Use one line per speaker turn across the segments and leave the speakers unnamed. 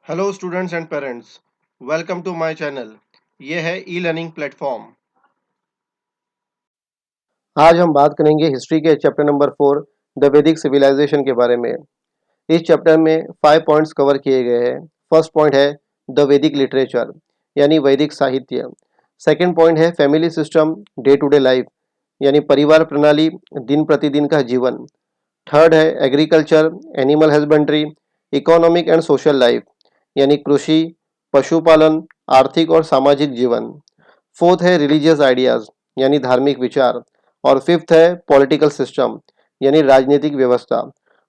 Hello students and parents, welcome to my channel. ये है e learning platform. आज हम बात करेंगे हिस्ट्री के चैप्टर नंबर 4 द वैदिक सिविलाइजेशन के बारे में। इस चैप्टर में 5 पॉइंट्स कवर किए गए हैं। फर्स्ट पॉइंट है द वैदिक लिटरेचर यानी वैदिक साहित्य। सेकंड पॉइंट है family system, day to day life यानी परिवार प्रणाली, दिन प्रतिदिन का जीवन। थर्ड है agriculture, animal husbandry, economic and social life यानी कृषि, पशुपालन, आर्थिक और सामाजिक जीवन। फोर्थ है रिलीजियस आइडियाज यानी धार्मिक विचार। और फिफ्थ है पॉलिटिकल सिस्टम यानी राजनीतिक व्यवस्था।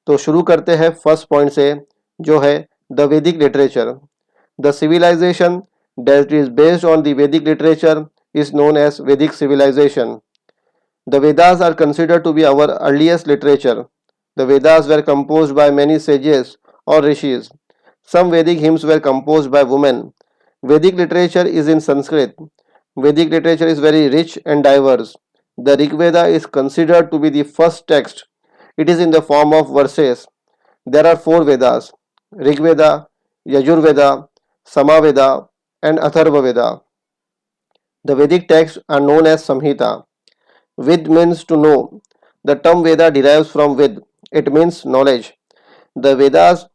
तो शुरू करते हैं फर्स्ट पॉइंट से, जो है the Vedic literature. The civilisation that is based on the Vedic literature is known as Vedic civilisation. The Vedas are considered to be our earliest literature. The Vedas were composed by many sages or rishis. Some Vedic hymns were composed by women. Vedic literature is in Sanskrit. Vedic literature is very rich and diverse. The Rig Veda is considered to be the first text. It is in the form of verses. There are four Vedas: Rig Veda, Yajur Veda, Samaveda, and Atharva Veda. The Vedic texts are known as Samhita. Vid means to know. The term Veda derives from Vid. It means knowledge. The Vedas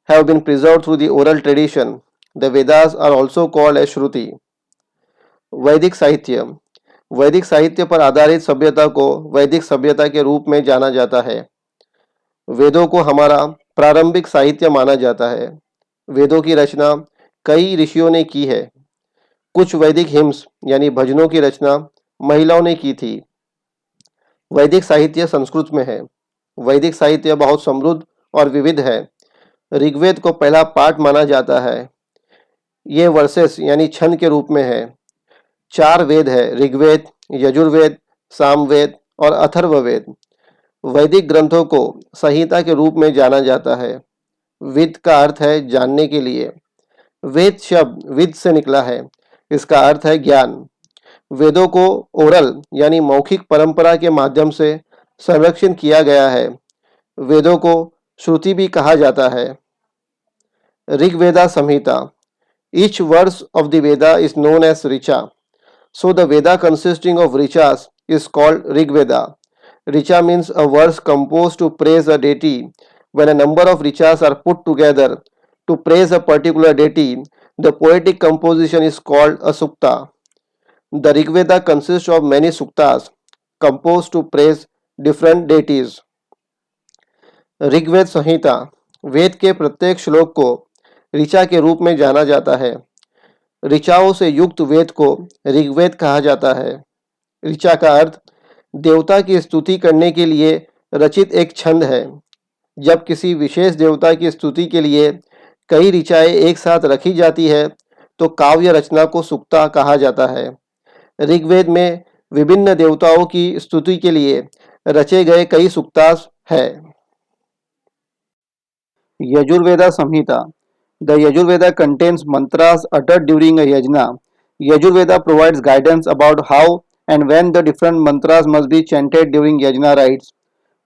have been preserved through the oral tradition. The Vedas are also called as Shruti. वैदिक साहित्य। वैदिक साहित्य पर आधारित सभ्यता को वैदिक सभ्यता के रूप में जाना जाता है। वेदों को हमारा प्रारंभिक साहित्य माना जाता है। वेदों की रचना कई ऋषियों ने की है। कुछ वैदिक हिम्स यानी भजनों की रचना महिलाओं ने की थी। वैदिक साहित्य संस्कृत में है। वैदिक साहित्य बहुत समृद्ध और विविध है। ऋग्वेद को पहला पाठ माना जाता है। ये वर्सेस यानी छंद के रूप में है। चार वेद है: ऋग्वेद, यजुर्वेद, सामवेद और अथर्ववेद। वैदिक ग्रंथों को संहिता के रूप में जाना जाता है। विद का अर्थ है जानने के लिए। वेद शब्द विद से निकला है। इसका अर्थ है ज्ञान। वेदों को ओरल यानी मौखिक परंपरा के माध्यम से संरक्षित किया गया है। वेदों को श्रुति भी कहा जाता है। ऋग्वेदा संहिता। Each verse of the Veda is known as Richa. So the Veda consisting of Richas is called Rigveda. Richa means a verse composed to praise a deity. When a number of Richas are put together to praise a particular deity, the poetic composition is called a Sukta. The Rigveda consists of many suktas composed to praise different deities. Rigveda संहिता। वेद के प्रत्येक श्लोक को ऋचा के रूप में जाना जाता है। ऋचाओं से युक्त वेद को ऋग्वेद कहा जाता है। ऋचा का अर्थ देवता की स्तुति करने के लिए रचित एक छंद है। जब किसी विशेष देवता की स्तुति के लिए कई ऋचाएं एक साथ रखी जाती है तो काव्य रचना को सुक्ता कहा जाता है। ऋग्वेद में विभिन्न देवताओं की स्तुति के लिए रचे गए कई सुक्तास है। यजुर्वेदा संहिता। The Yajurveda contains mantras uttered during a yajna. Yajurveda provides guidance about how and when the different mantras must be chanted during yajna rites.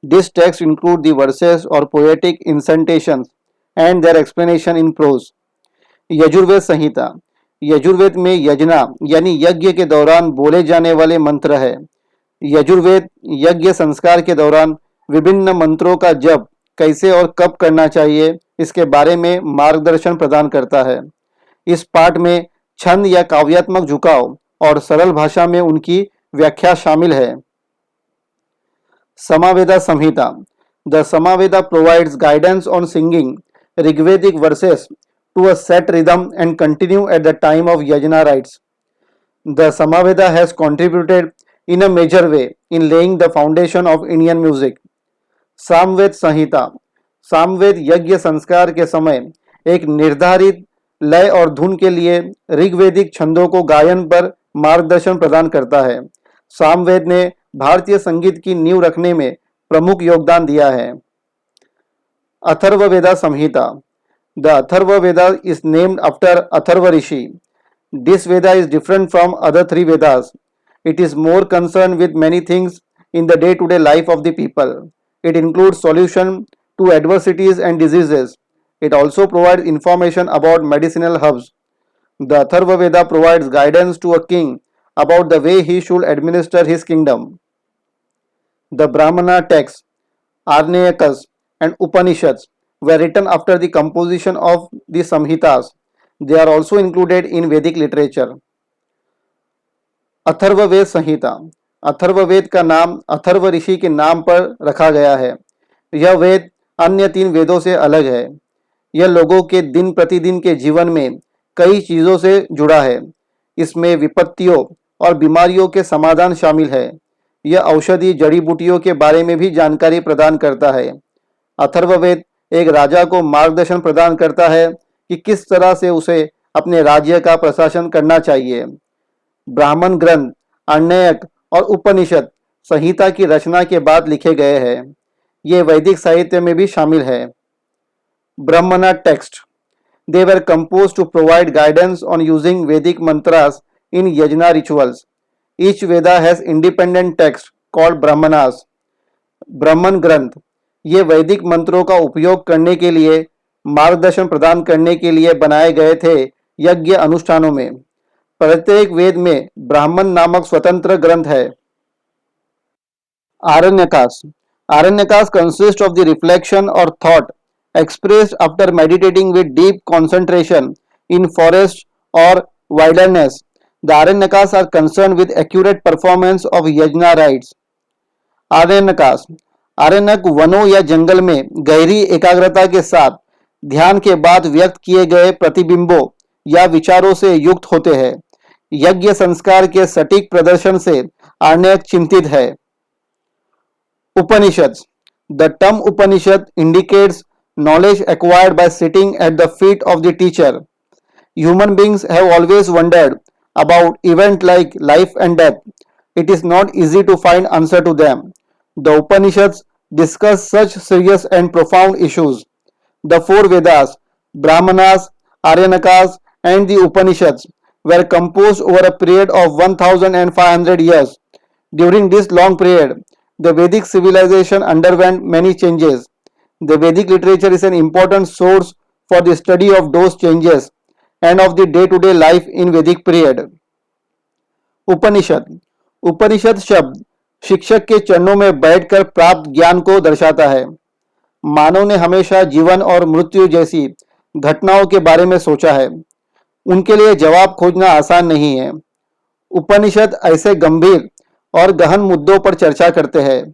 This text includes the verses or poetic incantations and their explanation in prose. Yajurveda संहिता। यजुर्वेद में यजना यानी यज्ञ के दौरान बोले जाने वाले मंत्र है। यजुर्वेद यज्ञ संस्कार के दौरान विभिन्न मंत्रों का जप कैसे और कब करना चाहिए इसके बारे में मार्गदर्शन प्रदान करता है। इस पाठ में छंद या काव्यात्मक झुकाव और सरल भाषा में उनकी व्याख्या शामिल है। Samaveda Samhita. The Samaveda provides guidance on singing Rigvedic verses to a set rhythm and continue at the time of yajna rites. The Samaveda has contributed in a major way in laying the foundation of Indian music. Samaveda संहिता। सामवेद यज्ञ संस्कार के समय एक निर्धारित लय और धुन के लिए ऋग्वेदिक छंदों को गायन पर मार्गदर्शन प्रदान करता है। सामवेद ने भारतीय संगीत की नींव रखने में प्रमुख योगदान दिया है। Atharvaveda Samhita. The Atharvaveda is named after Atharva rishi. This Veda is different from other three Vedas. It is more concerned with many things in the day-to-day life of the people. It includes solution to adversities and diseases,
It also provides information about medicinal herbs. The Atharva Veda provides guidance to a king about the way he should administer his kingdom. The Brahmana texts, Arnyakas, and Upanishads were written after the composition of the Samhitas. They are also included in Vedic literature. Atharvaveda Samhita. Atharvaveda का नाम अथर्व ऋषि के नाम पर रखा गया है। यह वेद अन्य तीन वेदों से अलग है। यह लोगों के दिन प्रतिदिन के जीवन में कई चीज़ों से जुड़ा है। इसमें विपत्तियों और बीमारियों के समाधान शामिल है। यह औषधि जड़ी बूटियों के बारे में भी जानकारी प्रदान करता है। अथर्ववेद एक राजा को मार्गदर्शन प्रदान करता है कि किस तरह से उसे अपने राज्य का प्रशासन करना चाहिए। ब्राह्मण ग्रंथ, आर्ण्यक और उपनिषद संहिता की रचना के बाद लिखे गए हैं। ये वैदिक साहित्य में भी शामिल है। ब्रह्मणा text, they were composed to provide guidance on using Vedic mantras in yajna rituals. Each Veda has independent text called Brahmanas. ब्राह्मण ग्रंथ ये वैदिक मंत्रों का उपयोग करने के लिए मार्गदर्शन प्रदान करने के लिए बनाए गए थे। यज्ञ अनुष्ठानों में प्रत्येक वेद में ब्राह्मण नामक स्वतंत्र ग्रंथ है। आरण्यकास, आरण्यकास consists of the reflection or thought expressed after meditating with deep concentration in forest or wilderness. The Aranyakas are concerned with accurate performance of yajna rites. आरण्यकास, आरण्यक वनों या जंगल में गहरी एकाग्रता के साथ ध्यान के बाद व्यक्त किए गए प्रतिबिंबों या विचारों से युक्त होते हैं। यज्ञ संस्कार के सटीक प्रदर्शन से आरण्यक चिंतित है। Upanishads. The term Upanishad indicates knowledge acquired by sitting at the feet of the teacher. Human beings have always wondered about events like life and death. It is not easy to find answer to them. The Upanishads discuss such serious and profound issues. The four Vedas, Brahmanas, Aryanakas, and the Upanishads were composed over a period of 1500 years. During this long period, the Vedic civilization underwent many changes. The Vedic literature is an important source for the study of those changes and of the day-to-day life in Vedic period. उपनिषद, उपनिषद शब्द शिक्षक के चरणों में बैठकर प्राप्त ज्ञान को दर्शाता है। मानव ने हमेशा जीवन और मृत्यु जैसी घटनाओं के बारे में सोचा है। उनके लिए जवाब खोजना आसान नहीं है। उपनिषद ऐसे गंभीर और गहन मुद्दों पर चर्चा करते हैं।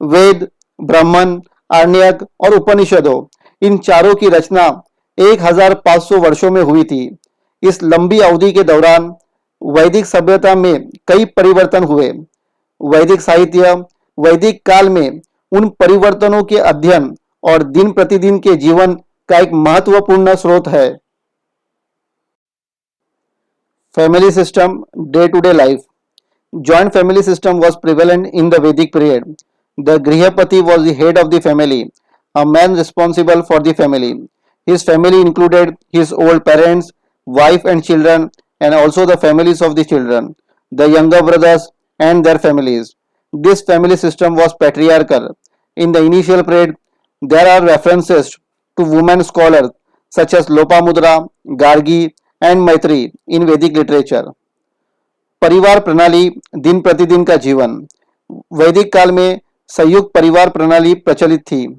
वेद, ब्राह्मण, आर्ण्यक और उपनिषदों इन चारों की रचना 1500 वर्षों में हुई थी। इस लंबी अवधि के दौरान वैदिक सभ्यता में कई परिवर्तन हुए। वैदिक साहित्य वैदिक काल में उन परिवर्तनों के अध्ययन और दिन प्रतिदिन के जीवन का एक महत्वपूर्ण स्रोत है। Family system, day to day life. Joint family system was prevalent in the Vedic period. The Grihapati was the head of the family, a man responsible for the family. His family included his old parents, wife and children, and also the families of the children, the younger brothers and their families. This family system was patriarchal. In the initial period, there are references to women scholars such as Lopamudra, Gargi, and Maitri in Vedic literature. परिवार प्रणाली, दिन प्रतिदिन का जीवन। वैदिक काल में संयुक्त परिवार प्रणाली प्रचलित थी।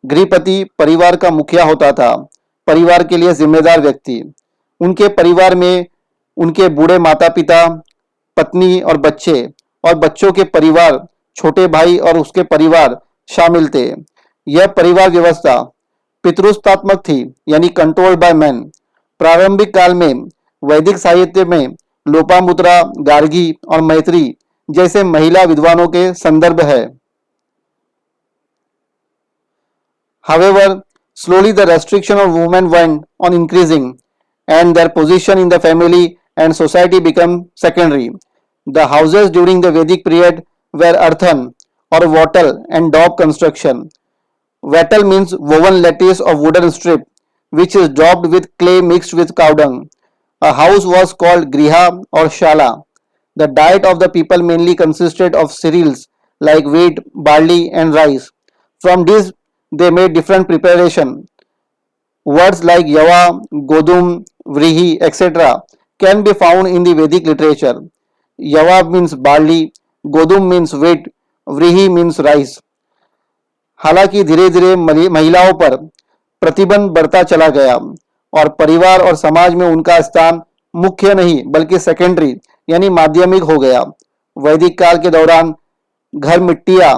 गृहपति परिवार का मुखिया होता था, परिवार के लिए जिम्मेदार व्यक्ति। उनके परिवार में उनके बूढ़े माता पिता, पत्नी और बच्चे और बच्चों के परिवार, छोटे भाई और उसके परिवार शामिल थे। यह परिवार व्यवस्था पितृत्वात्मक थी, यानी कंट्रोल्ड बाय मैन। प्रारंभिक काल में वैदिक साहित्य में लोपामुद्रा, गार्गी और मैत्री जैसे महिला विद्वानों के संदर्भ है। However, slowly the restriction of women went on increasing and their position in the family and society became secondary. The houses during the Vedic period were earthen or wattle and daub construction. Wattle means woven lattice of wooden strip which is daubed with clay mixed with cow dung. A house was called Griha or Shala. The diet of the people mainly consisted of cereals like wheat, barley and rice. From this they made different preparation. Words like Yava, Godum, Vrihi, etc. can be found in the Vedic literature. Yava means barley, Godum means wheat, Vrihi means rice. हालांकि धीरे धीरे महिलाओं पर प्रतिबंध बढ़ता चला गया और परिवार और समाज में उनका स्थान मुख्य नहीं बल्कि सेकेंडरी यानी माध्यमिक हो गया। वैदिक काल के दौरान घर मिट्टिया,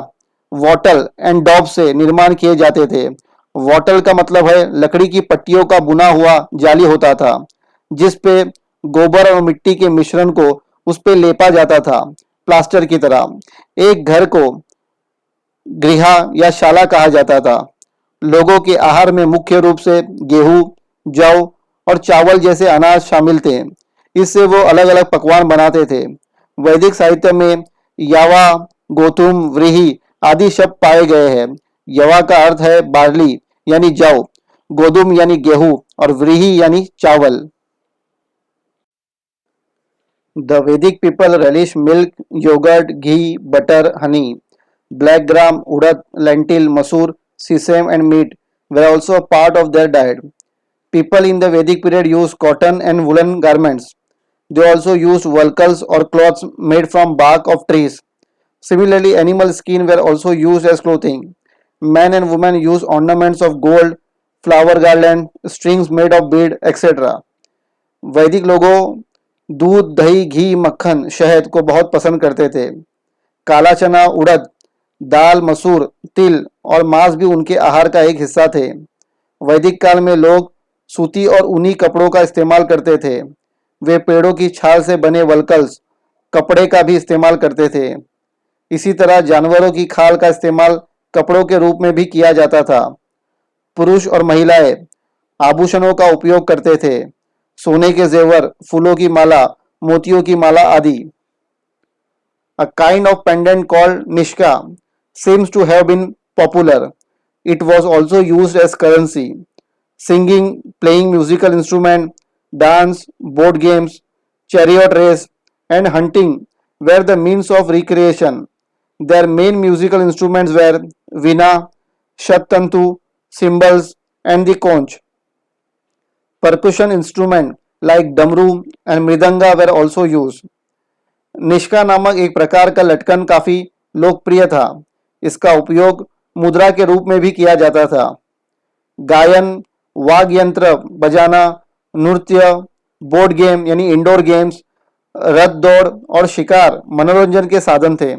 वॉटल एंड डॉब से निर्माण किए जाते थे। वॉटल का मतलब है लकड़ी की पट्टियों का बुना हुआ जाली होता था जिस पे गोबर और मिट्टी के मिश्रण को उस पे लेपा जाता था प्लास्टर की तरह। एक घर को गृहा या शाला कहा जाता था। लोगों के आहार में मुख्य रूप से गेहूं, जौ और चावल जैसे अनाज शामिल थे। इससे वो अलग अलग पकवान बनाते थे। वैदिक साहित्य में यावा, गोतुम, व्रीहि आदि शब्द पाए गए हैं। यवा का अर्थ है बार्ली यानी जौ, गोदुम यानी गेहूं और व्रीहि यानी चावल। The Vedic people relish milk, yogurt, ghee, butter, honey. Black gram, urad, lentil, masoor, sesame and meat were also a part of their diet. People in the Vedic period used cotton and woolen garments. They also used vulcals or cloths made from bark of trees. Similarly, animal skin were also used as clothing. Men and women used ornaments of gold, flower garland, strings made of bead, etc. वैदिक लोगों दूध, दही, घी, मक्खन, शहद को बहुत पसंद करते थे। काला चना, उड़द, दाल, मसूर, तिल और मांस भी उनके आहार का एक हिस्सा थे। वैदिक काल में लोग सूती और ऊनी कपड़ों का इस्तेमाल करते थे। वे पेड़ों की छाल से बने वल्कल्स, कपड़े का भी इस्तेमाल करते थे। इसी तरह जानवरों की खाल का इस्तेमाल कपड़ों के रूप में भी किया जाता था। पुरुष और महिलाएं आभूषणों का उपयोग करते थे, सोने के जेवर, फूलों की माला, मोतियों की माला आदि। A kind of pendant called Nishka seems to have been popular. It was also used as currency. Singing, playing musical instrument, dance, board games, chariot race, and hunting were the means of recreation. Their main musical instruments were veena, shattantu, cymbals, and the conch. Percussion instruments like damru and mridanga were also used. Nishka नामक एक प्रकार का लटकन काफी लोकप्रिय था। इसका उपयोग मुद्रा के रूप में भी किया जाता था। गायन, वाद्य यंत्र बजाना, नृत्य, बोर्ड गेम यानी इंडोर गेम्स, रथ दौड़ और शिकार मनोरंजन के साधन थे।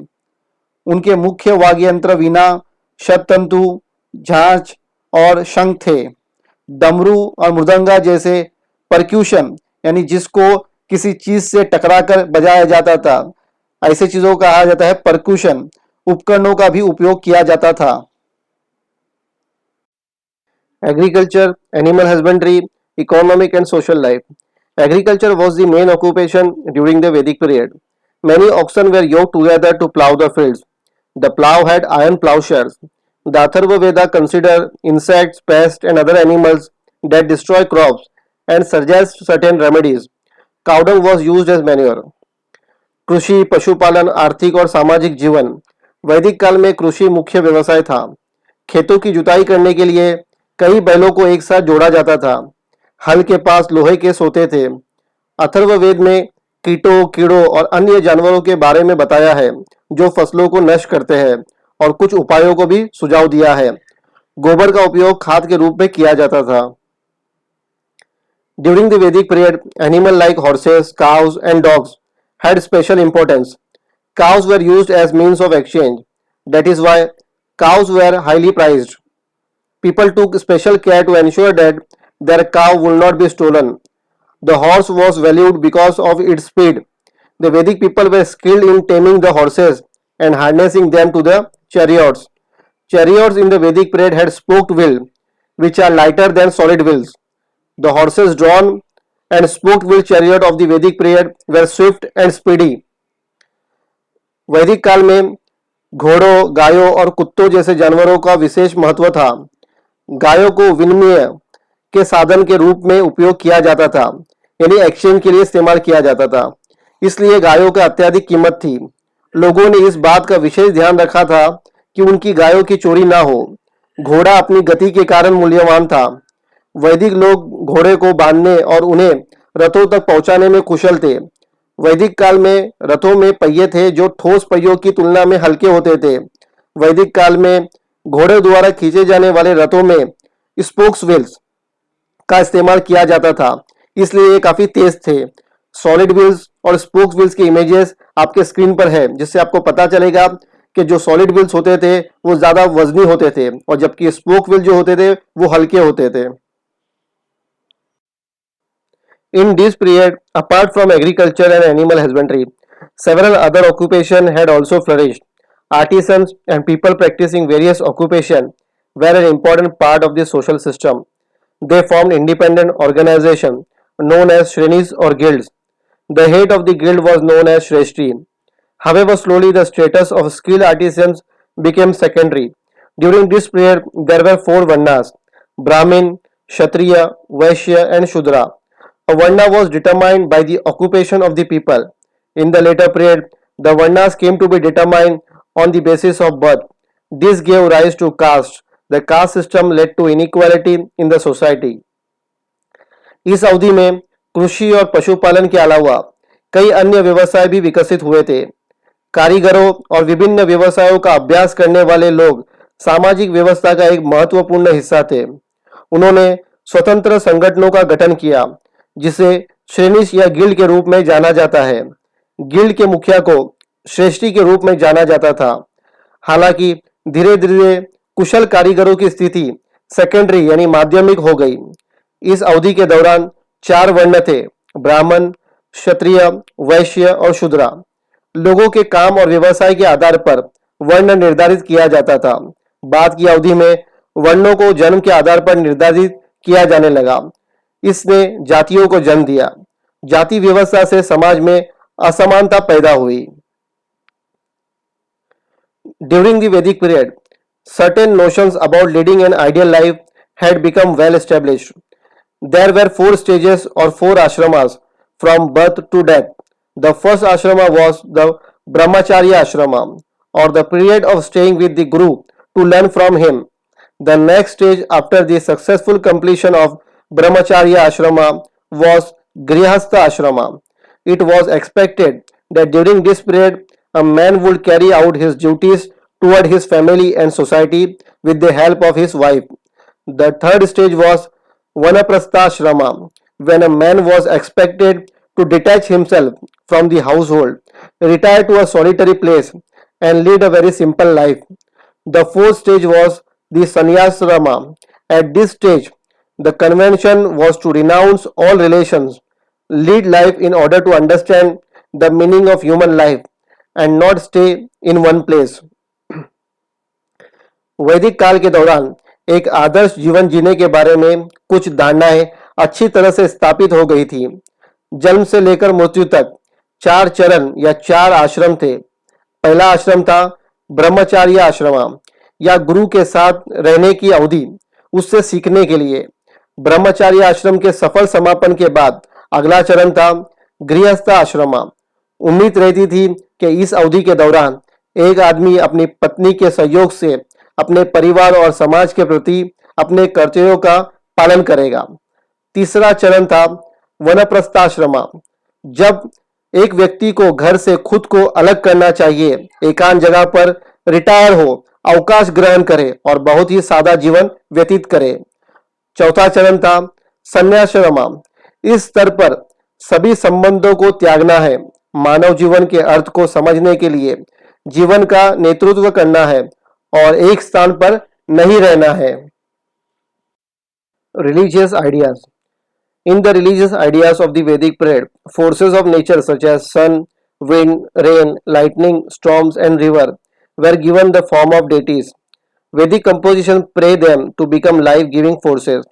उनके मुख्य वाद्य यंत्र वीणा, शततंतु, झांझ और शंख थे। डमरू और मृदंगा जैसे परक्यूशन यानी जिसको किसी चीज से टकराकर बजाया जाता था, ऐसे चीजों को कहा जाता है परक्यूशन, उपकरणों का भी उपयोग किया जाता था।
Agriculture, animal husbandry, economic and social life. Agriculture was the main occupation during the Vedic period. Many oxen were yoked together to plow the fields. The plow had iron plowshares. The Atharva Veda consider insects, pests, and other animals that destroy crops and suggests certain remedies. Cow dung was used as manure. कृषि, पशुपालन, आर्थिक और सामाजिक जीवन। वैदिक काल में कृषि मुख्य व्यवसाय था। खेतों की जुताई करने के लिए कई बैलों को एक साथ जोड़ा जाता था। हल के पास लोहे के सोते थे। अथर्ववेद में कीटों, कीड़ों और अन्य जानवरों के बारे में बताया है जो फसलों को नष्ट करते हैं और कुछ उपायों को भी सुझाव दिया है। गोबर का उपयोग खाद के रूप में किया जाता था। During the Vedic period, animals like horses, cows, and dogs had special importance. Cows were used as means of exchange. That is why cows were highly prized. People took special care to ensure that their cow would not be stolen. The horse was valued because of its speed. The Vedic people were skilled in taming the horses and harnessing them to the chariots. Chariots in the Vedic period had spoked wheels, which are lighter than solid wheels. The horses drawn and spoked wheel chariot of the Vedic period were swift and speedy. वैदिक काल में घोड़ों, गायों और कुत्तों जैसे जानवरों का विशेष महत्व था। गायों को विनिमय के साधन के रूप में उपयोग किया जाता था, यानी एक्सचेंज के लिए इस्तेमाल किया जाता था। इसलिए गायों का अत्यधिक कीमत थी। लोगों ने इस बात का विशेष ध्यान रखा था कि उनकी गायों की चोरी ना हो। घोड़ा अपनी गति के कारण मूल्यवान था। वैदिक लोग घोड़े को बांधने और उन्हें रथों तक पहुंचाने में कुशल थे। वैदिक काल में रथों में पहिए थे जो ठोस पहियों की तुलना में हल्के होते थे। वैदिक काल में घोड़े द्वारा खींचे जाने वाले रथों में स्पोक्स व्हील्स का इस्तेमाल किया जाता था, इसलिए ये काफी तेज थे। सॉलिड व्हील्स और स्पोक्स व्हील्स की इमेजेस आपके स्क्रीन पर है, जिससे आपको पता चलेगा कि जो सॉलिड व्हील्स होते थे वो ज्यादा वजनी होते थे और जबकि स्पोक व्हील जो होते थे वो हल्के होते थे। In this period, apart from agriculture and animal husbandry, several other occupations had also flourished. Artisans and people practicing various occupations were an important part of the social system. They formed independent organizations known as shrenis or guilds. The head of the guild was known as Shrestri. However, slowly the status of skilled artisans became secondary. During this period, there were four Varnas: Brahmin, Kshatriya, Vaishya, and Shudra. A Varna was determined by the occupation of the people. In the later period, the Varnas came to be determined on the basis of birth. This gave rise to caste. The caste system led to inequality in the society. इस अवधि में कृषि और पशुपालन के अलावा कई अन्य व्यवसाय भी विकसित हुए थे। कारीगरों और विभिन्न व्यवसायों का अभ्यास करने वाले लोग सामाजिक व्यवस्था का एक महत्वपूर्ण हिस्सा थे। उन्होंने स्वतंत्र संगठनों का गठन किया, जिसे श्रेणिस या गिल्ड के रूप में जाना जाता है। गिल्ड के मुखिया को श्रेष्ठी के रूप में जाना जाता था। हालांकि धीरे धीरे कुशल कारीगरों की स्थिति सेकेंडरी यानी माध्यमिक हो गई। इस अवधि के दौरान चार वर्ण थे: ब्राह्मण, क्षत्रिय, वैश्य और शूद्र। लोगों के काम और व्यवसाय के आधार पर वर्ण निर्धारित किया जाता था। बाद की अवधि में वर्णों को जन्म के आधार पर निर्धारित किया जाने लगा। इसने जातियों को जन्म दिया। जाति व्यवस्था से समाज में असमानता पैदा हुई। During the Vedic period, certain notions about leading an ideal life had become well established. There were four stages or four ashramas from birth to death. The first ashrama was the Brahmacharya ashrama, or the period of staying with the Guru to learn from him. The next stage after the successful completion of Brahmacharya ashrama was Grihastha ashrama. It was expected that during this period a man would carry out his duties toward his family and society with the help of his wife. The third stage was Vanaprastha when a man was expected to detach himself from the household, retire to a solitary place, and lead a very simple life. The fourth stage was the Sannyasrama. At this stage, the convention was to renounce all relations, lead life in order to understand the meaning of human life, and not stay in one place. वैदिक काल के दौरान एक आदर्श जीवन जीने के बारे में कुछ धारणाएं अच्छी तरह से स्थापित हो गई थी। जन्म से लेकर मृत्यु तक चार चरण या चार आश्रम थे। पहला आश्रम था ब्रह्मचार्य आश्रम या गुरु के साथ रहने की अवधि, उससे सीखने के लिए। ब्रह्मचार्य आश्रम के सफल समापन के बाद अगला चरण था गृहस्थ आश्रम। उम्मीद रहती थी कि इस अवधि के दौरान एक आदमी अपनी पत्नी के सहयोग से अपने परिवार और समाज के प्रति अपने कर्तव्यों का पालन करेगा। तीसरा चरण था वनप्रस्थाश्रम, जब एक व्यक्ति को घर से खुद को अलग करना चाहिए, एकांत जगह पर रिटायर हो, अवकाश ग्रहण करे और बहुत ही सादा जीवन व्यतीत करे। चौथा चरण था संन्यासाश्रम। इस स्तर पर सभी संबंधों को त्यागना है, मानव जीवन के अर्थ को समझने के लिए जीवन का नेतृत्व करना है और एक स्थान पर नहीं रहना है। Religious ideas. In the religious ideas of the Vedic period, forces of nature such as sun, wind, rain, lightning, storms, and river were given the form of deities. Vedic composition pray them to become life-giving forces.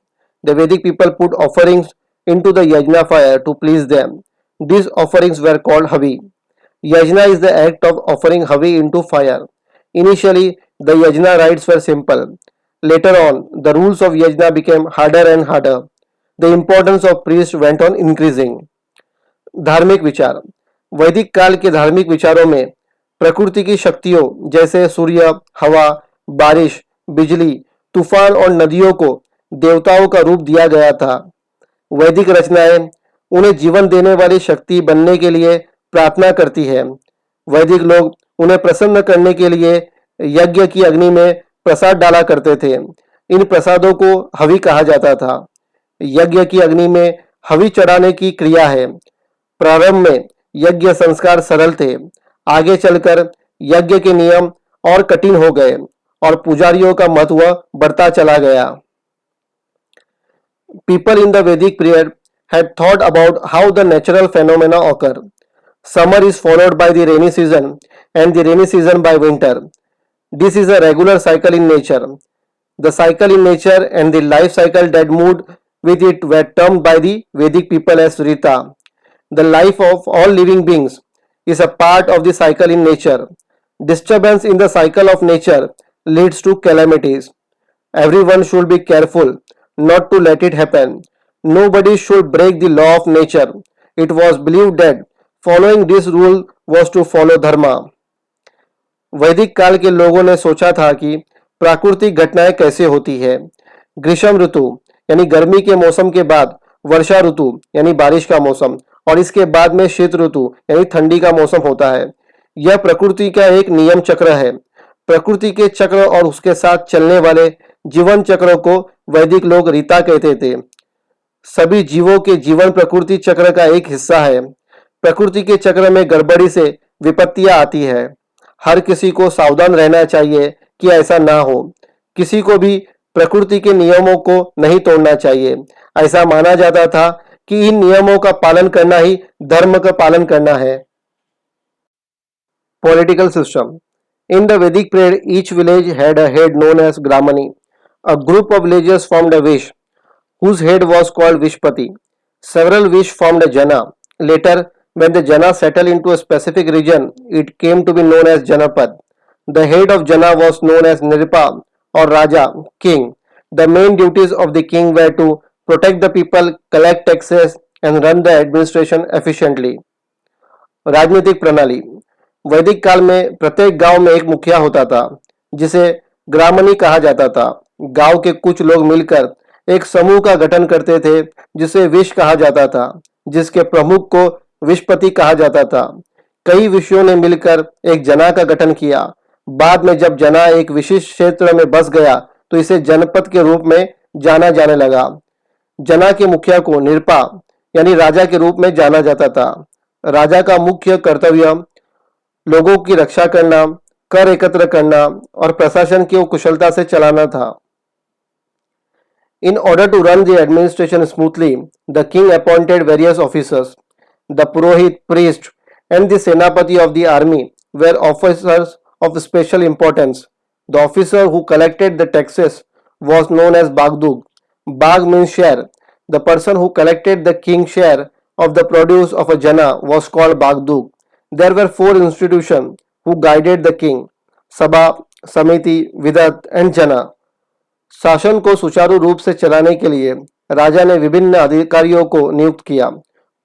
The Vedic people put offerings into the yajna fire to please them. These offerings were called havi. Yajna is the act of offering havi into fire. Initially, the yajna rites were simple. Later on, the rules of yajna became harder and harder. The importance of priests went on increasing. धार्मिक विचार. वैदिक काल के धार्मिक विचारों में प्रकृति की शक्तियों जैसे सूर्य, हवा, बारिश, बिजली, तूफान और नदियों को देवताओं का रूप दिया गया था। वैदिक रचनाएं उन्हें जीवन देने वाली शक्ति बनने के लिए प्रार्थना करती है। वैदिक लोग उन्हें प्रसन्न करने के लिए यज्ञ की अग्नि में प्रसाद डाला करते थे। इन प्रसादों को हवि कहा जाता था। यज्ञ की अग्नि में हवि चढ़ाने की क्रिया है। प्रारंभ में यज्ञ संस्कार सरल थे। आगे चलकर यज्ञ के नियम और कठिन हो गए और पुजारियों का महत्व बढ़ता चला गया। People in the Vedic period had thought about how the natural phenomena occur. Summer is followed by the rainy season and the rainy season by winter. This is a regular cycle in nature. The cycle in nature and the life cycle that moved with it were termed by the Vedic people as Rita. The life of all living beings is a part of the cycle in nature. Disturbance in the cycle of nature leads to calamities. Everyone should be careful not to let it happen. Nobody should break the law of nature. It was believed that following this rule was to follow dharma. वैदिक काल के लोगों ने सोचा था कि प्राकृतिक घटनाएं कैसे होती है। ग्रीष्म ऋतु यानी गर्मी के मौसम के बाद वर्षा ऋतु यानी बारिश का मौसम और इसके बाद में शीत ऋतु यानी ठंडी का मौसम होता है। यह प्रकृति का एक नियम चक्र है। प्रकृति के चक्र और उसके साथ चलने वाले जीवन चक्र को वैदिक लोग रीता कहते थे। सभी जीवों के जीवन प्रकृति चक्र का एक हिस्सा है। प्रकृति के चक्र में गड़बड़ी से विपत्तियां आती है। हर किसी को सावधान रहना चाहिए कि ऐसा ना हो। किसी को भी प्रकृति के नियमों को नहीं तोड़ना चाहिए। ऐसा माना जाता था कि इन नियमों का पालन करना ही धर्म का पालन करना है। Political system. In the Vedic period, each village had a head known as Gramani. A group of villagers formed a Vish, whose head was called Vishpati. Several Vish formed a Jana. Later, when the Jana settled into a specific region, it came to be known as Janapad. The head of Jana was known as Nripa or Raja, king. The main duties of the king were to protect the people, collect taxes, and run the administration efficiently. राजनीतिक प्रणाली। वैदिक काल में प्रत्येक गांव में एक मुखिया होता था जिसे ग्रामणी कहा जाता था। गांव के कुछ लोग मिलकर एक समूह का गठन करते थे जिसे विश कहा जाता था, जिसके प्रमुख को विशपति कहा जाता था। कई विषयों ने मिलकर एक जना का गठन किया। बाद में जब जना एक विशिष्ट क्षेत्र में बस गया तो इसे जनपद के रूप में जाना जाने लगा। जना के मुखिया को निरपा यानी राजा के रूप में जाना जाता था। राजा का मुख्य कर्तव्य लोगों की रक्षा करना, कर एकत्र करना और प्रशासन को कुशलता से चलाना था। In order to run the administration smoothly, the king appointed various officers. The Purohit, priest, and the Senapati of the army were officers of special importance. The officer who collected the taxes was known as Bagdug. Bag means share. The person who collected the king's share of the produce of a jana was called Bagdug. There were four institutions who guided the king: Sabha, Samiti, Vidat and Jana. शासन को सुचारू रूप से चलाने के लिए राजा ने विभिन्न अधिकारियों को नियुक्त किया।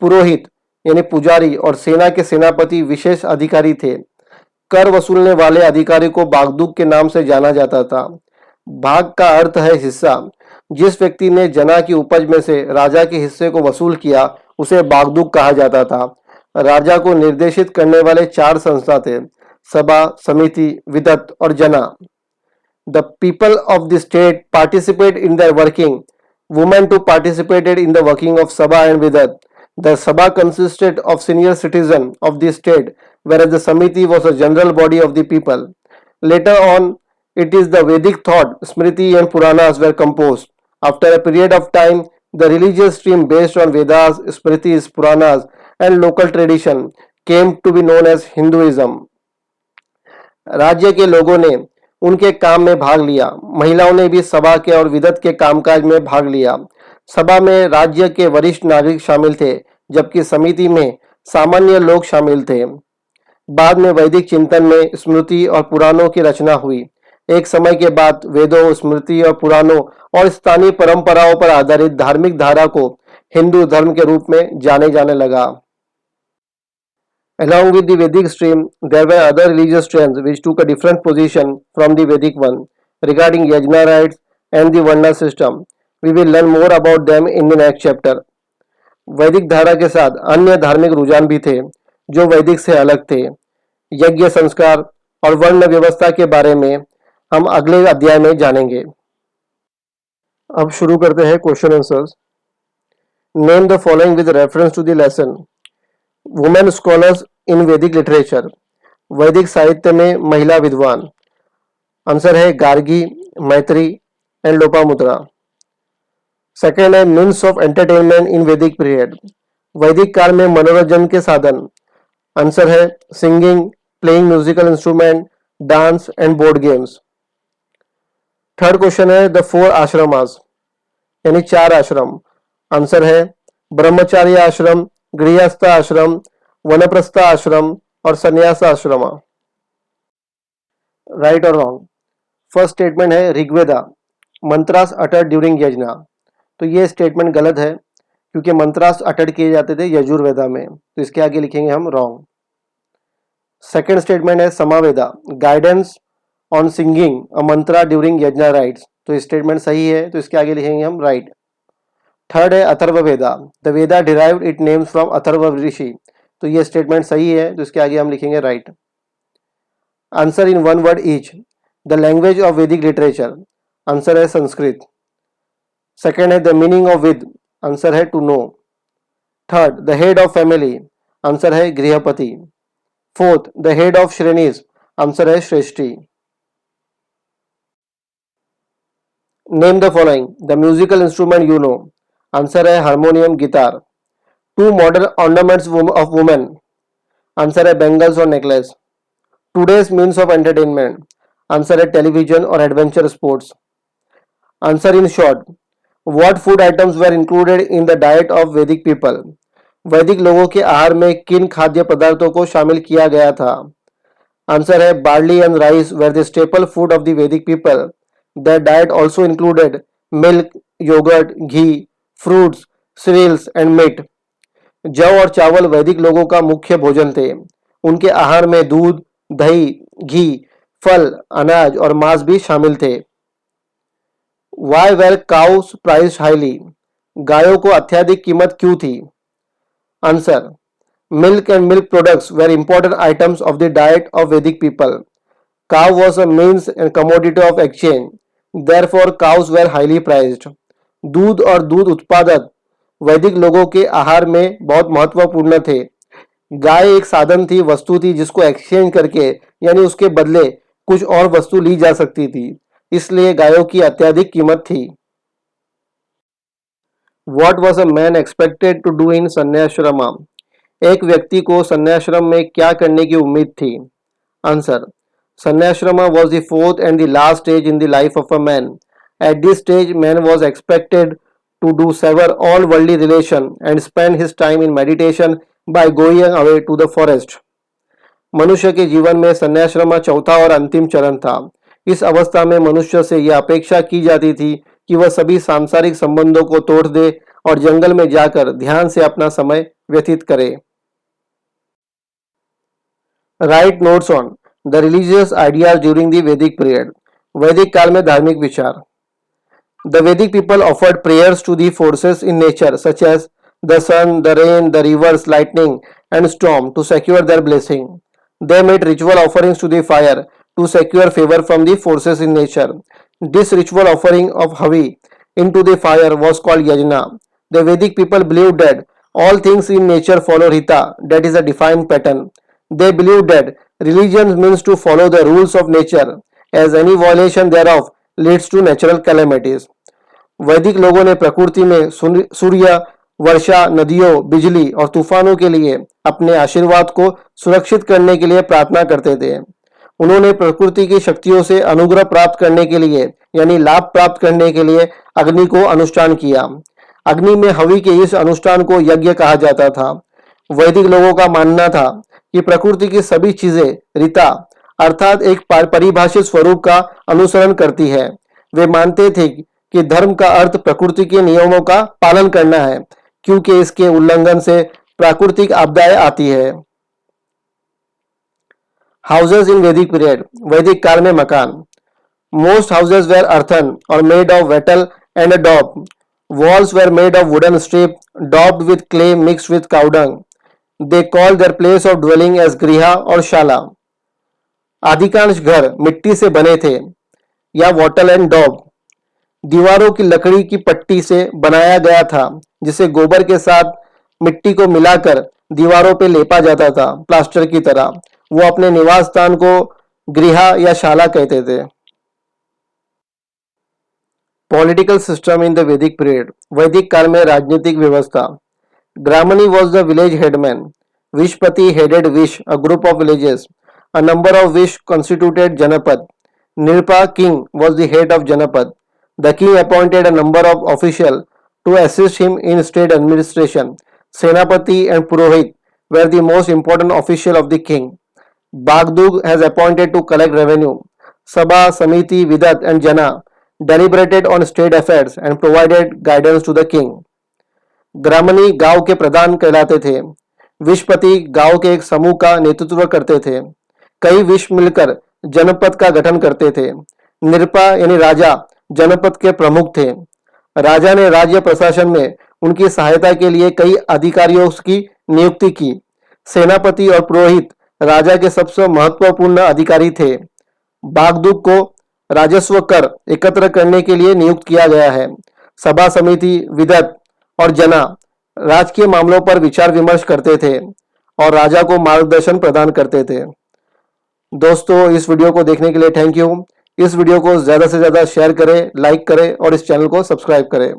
पुरोहित यानी पुजारी और सेना के सेनापति विशेष अधिकारी थे। कर वसूलने वाले अधिकारी को बागदूक के नाम से जाना जाता था। भाग का अर्थ है हिस्सा। जिस व्यक्ति ने जना की उपज में से राजा के हिस्से को वसूल किया उसे बागदूक कहा जाता था। राजा को निर्देशित करने वाले चार संस्था थे: सभा, समिति, विदत और जना। The people of the state participate in their working. Women too participated in the working of Sabha and Vidat. The Sabha consisted of senior citizens of the state, whereas the Samiti was a general body of the people. Later on, it is the Vedic thought, Smriti and Puranas were composed. After a period of time, the religious stream based on Vedas, Smritis, Puranas and local tradition came to be known as Hinduism. राज्य के लोगों ने उनके काम में भाग लिया। महिलाओं ने भी सभा के और विदत के कामकाज में भाग लिया। सभा में राज्य के वरिष्ठ नागरिक शामिल थे, जबकि समिति में सामान्य लोग शामिल थे। बाद में वैदिक चिंतन में स्मृति और पुराणों की रचना हुई। एक समय के बाद वेदों, स्मृति और पुराणों और स्थानीय परंपराओं पर आधारित धार्मिक धारा को हिंदू धर्म के रूप में जाने जाने लगा। Along with the Vedic stream, there were other religious strands which took a different position from the Vedic one regarding yajna rites and the Varna system. We will learn more about them in the next chapter. वैदिक धारा के साथ अन्य धार्मिक रुझान भी थे जो वैदिक से अलग थे। यज्ञ संस्कार और वर्ण व्यवस्था के बारे में हम अगले अध्याय में जानेंगे। अब शुरू करते हैं question answers. Name the following with reference to the lesson. Women scholars in Vedic literature. वैदिक साहित्य में महिला विद्वान। आंसर है गार्गी, मैत्री एंड लोपामुद्रा। सेकेंड है मीन्स ऑफ एंटरटेनमेंट इन वैदिक पीरियड। वैदिक काल में मनोरंजन के साधन। आंसर है singing, playing musical instrument, dance and board games. Third question है द 4 आश्रमास, यानी 4 आश्रम। आंसर है ब्रह्मचार्य आश्रम, गृहस्थ आश्रम, वनप्रस्थ आश्रम और संन्यास आश्रम। राइट और रॉन्ग। फर्स्ट स्टेटमेंट है ऋग्वेदा मंत्रास अटर्ड ड्यूरिंग यज्ञ। तो ये स्टेटमेंट गलत है क्योंकि मंत्रास अटर्ड किए जाते थे यजुर्वेदा में, तो इसके आगे लिखेंगे हम रॉन्ग। सेकेंड स्टेटमेंट है Samaveda guidance on singing a mantra during yajna rites. तो स्टेटमेंट सही है, तो इसके आगे लिखेंगे हम राइट। थर्ड है Atharvaveda the Veda derived it names from Atharva rishi. तो ये स्टेटमेंट सही है, तो इसके आगे हम लिखेंगे right. Answer in one word each. The language of Vedic literature. Answer है संस्कृत। सेकेंड है the meaning of vid. Answer है to know. Third the head of family. Answer है grihapati. Fourth the head of shrenis. Answer है shreshthi. Name the following the musical instrument you know. Answer है harmonium, guitar. Two modern ornaments of women. Answer है bangles और necklace. Today's means of entertainment. Answer है television और adventure sports. Answer in short what food items were included in the diet of Vedic people. वैदिक लोगों के आहार में किन खाद्य पदार्थों को शामिल किया गया था। आंसर है barley and rice were the staple food of the Vedic people. The diet also included milk, yoghurt, ghee, fruits, cereals and meat. जौ और चावल वैदिक लोगों का मुख्य भोजन थे। उनके आहार में दूध, दही, घी, फल, अनाज और मांस भी शामिल थे। Why were cows prized highly. गायों को अत्यधिक कीमत क्यों थी। Answer milk and milk products were important items of the diet of Vedic people. Cow was a means and commodity of exchange, therefore cows were highly prized. दूध और दूध उत्पादक वैदिक लोगों के आहार में बहुत महत्वपूर्ण थे। गाय एक साधन थी, वस्तु थी जिसको एक्सचेंज करके यानी उसके बदले कुछ और वस्तु ली जा सकती थी, इसलिए गायों की अत्यधिक कीमत थी। What was a man expected to do in संन्याश्रम। एक व्यक्ति को संन्याश्रम में क्या करने की उम्मीद थी। Answer sannyashram was the fourth and the last stage in the life of a man. At this stage, man was expected to do sever all worldly relation and spend his time in meditation by going away to the forest. मनुष्य के जीवन में संन्याश्रम चौथा और अंतिम चरण था। इस अवस्था में मनुष्य से यह अपेक्षा की जाती थी कि वह सभी सांसारिक संबंधों को तोड़ दे और जंगल में जाकर ध्यान से अपना समय व्यतीत करे। Right notes on the religious ideas during the Vedic period. वैदिक काल में धार्मिक विचार। The Vedic people offered prayers to the forces in nature such as the sun, the rain, the rivers, lightning and storm to secure their blessing. They made ritual offerings to the fire to secure favor from the forces in nature. This ritual offering of Havi into the fire was called Yajna. The Vedic people believed that all things in nature follow Rita, that is a defined pattern. They believed that religion means to follow the rules of nature, as any violation thereof leads to natural calamities. वैदिक लोगों ने प्रकृति में सूर्य, वर्षा, नदियों, बिजली और तूफानों के लिए अपने आशीर्वाद को सुरक्षित करने के लिए प्रार्थना करते थे। उन्होंने प्रकृति की शक्तियों से अनुग्रह प्राप्त करने के लिए यानी लाभ प्राप्त करने के लिए अग्नि को अनुष्ठान किया। अग्नि में हवि के इस अनुष्ठान को यज्ञ कहा जाता था। वैदिक लोगों का मानना था कि प्रकृति की सभी चीजें रीता अर्थात एक परिभाषित स्वरूप का अनुसरण करती है। वे मानते थे कि धर्म का अर्थ प्रकृति के नियमों का पालन करना है, क्योंकि इसके उल्लंघन से प्राकृतिक आपदाएं आती है। हाउसेस इन वैदिक पीरियड। वैदिक काल में मकान। मोस्ट हाउसेस वेर अर्थन और made of Vettel
and a daub. Walls were made of wooden strip daubed with clay mixed with cow dung. They called their place of dwelling as griha और शाला. अधिकांश घर मिट्टी से बने थे या वॉटल एंड डॉब. दीवारों की लकड़ी की पट्टी से बनाया गया था जिसे गोबर के साथ मिट्टी को मिलाकर दीवारों पे लेपा जाता था प्लास्टर की तरह. वो अपने निवास स्थान को गृहा या शाला कहते थे. Political system in the Vedic period. वैदिक काल में राजनीतिक व्यवस्था. Gramani was the village headman. Vishpati headed vish, a group of villages. A number of which constituted Janapad. Nirpa king was the head of Janapad. The king appointed a number of officials to assist him in state administration. Senapati and Purohit were the most important officials of the king. Bagdug has appointed to collect revenue. Sabha, Samiti, Vidat and Jana deliberated on state affairs and provided guidance to the king. ग्रामनी गांव के प्रधान कहलाते थे. विशपति गांव के एक समूह का नेतृत्व करते थे. कई विश मिलकर जनपद का गठन करते थे. निरपा यानी राजा जनपद के प्रमुख थे. राजा ने राज्य प्रशासन में उनकी सहायता के लिए कई अधिकारियों की नियुक्ति की. सेनापति और पुरोहित राजा के सबसे महत्वपूर्ण अधिकारी थे. बागदूक को राजस्व कर एकत्र करने के लिए नियुक्त किया गया है. सभा समिति, विदत और जना राजकीय मामलों पर विचार विमर्श करते थे और राजा को मार्गदर्शन प्रदान करते थे. दोस्तों, इस वीडियो को देखने के लिए थैंक यू. इस वीडियो को ज़्यादा से ज़्यादा शेयर करें, लाइक करें और इस चैनल को सब्सक्राइब करें.